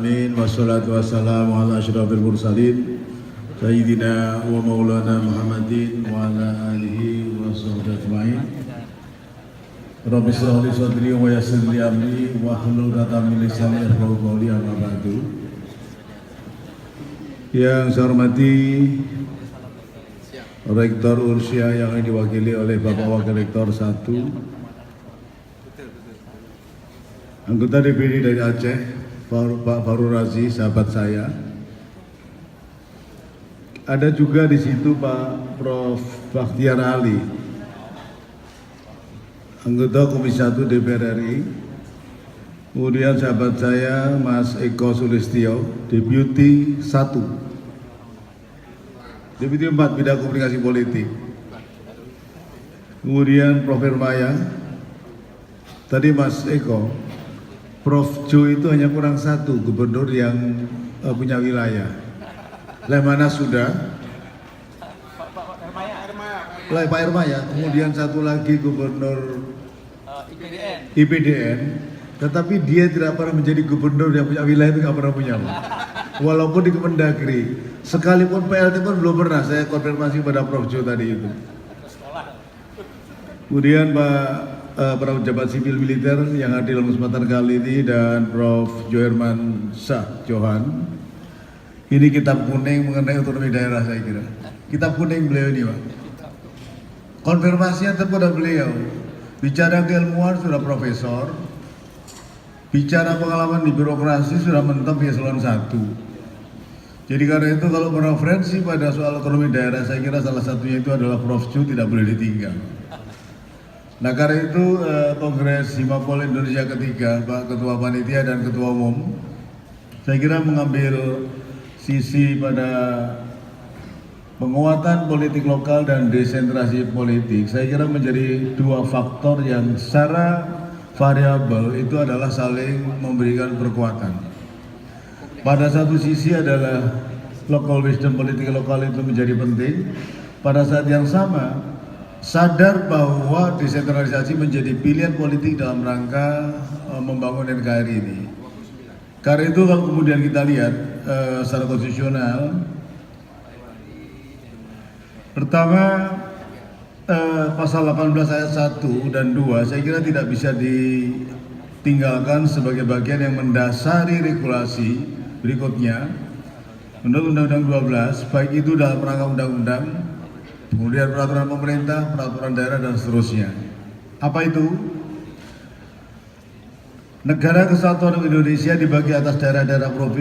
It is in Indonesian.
alamin wassalatu wassalamu ala asyrafil mursalin sayyidina wa maulana Muhammadin wa ala alihi wa sahbihi ajmain. Rabbi shrah li sadri wa yassir li amri wa hlul 'uqdatam min lisani yafqahu qawli amma ba'du. Yang saya hormati Rektor Ursia yang diwakili oleh Bapak Wakil Rektor 1, anggota DPD dari Aceh, Pak Farul Razi, sahabat saya. Ada juga di situ Pak Prof. Bakhtiar Ali, anggota Komisi 1 DPR RI. Kemudian sahabat saya Mas Eko Sulistyo, Deputi 1. Deputi 4 Bidang Komunikasi Politik. Kemudian Prof. Irmaya. Tadi Mas Eko, Prof. Jo itu hanya kurang 1 gubernur yang punya wilayah. Mana sudah? Pak Irmaya. Kemudian satu lagi gubernur IPDN. Tetapi dia tidak pernah menjadi gubernur yang punya wilayah, itu nggak pernah punya. Walaupun di Kemendagri, sekalipun PLT pun belum pernah. Saya konfirmasi pada Prof. Jo tadi itu. Kemudian para pejabat sipil militer yang hadir dalam kesempatan kali ini dan Prof. Joherman Shah Johan. Ini kitab kuning mengenai otonomi daerah, saya kira. Kitab kuning beliau ini, Pak. Konfirmasinya kepada beliau. Bicara keilmuan sudah profesor. Bicara pengalaman di birokrasi sudah mentok di eselon 1. Jadi karena itu kalau mereferensi pada soal otonomi daerah, saya kira salah satunya itu adalah Prof. Ju, tidak boleh ditinggal. Nah karena itu Kongres Himapol Indonesia ketiga, Pak Ketua Panitia dan Ketua Umum, saya kira mengambil sisi pada penguatan politik lokal dan desentralisasi politik. Saya kira menjadi dua faktor yang secara variabel itu adalah saling memberikan perkuatan. Pada satu sisi adalah local wisdom, politik lokal itu menjadi penting. Pada saat yang sama sadar bahwa desentralisasi menjadi pilihan politik dalam rangka membangun NKRI ini. Karena itu kalau kemudian kita lihat secara konstitusional, pertama pasal 18 ayat 1 dan 2 saya kira tidak bisa ditinggalkan sebagai bagian yang mendasari regulasi berikutnya. Menurut Undang-Undang 12, baik itu dalam rangka undang-undang, kemudian peraturan pemerintah, peraturan daerah dan seterusnya. Apa itu? Negara Kesatuan Indonesia dibagi atas daerah-daerah provinsi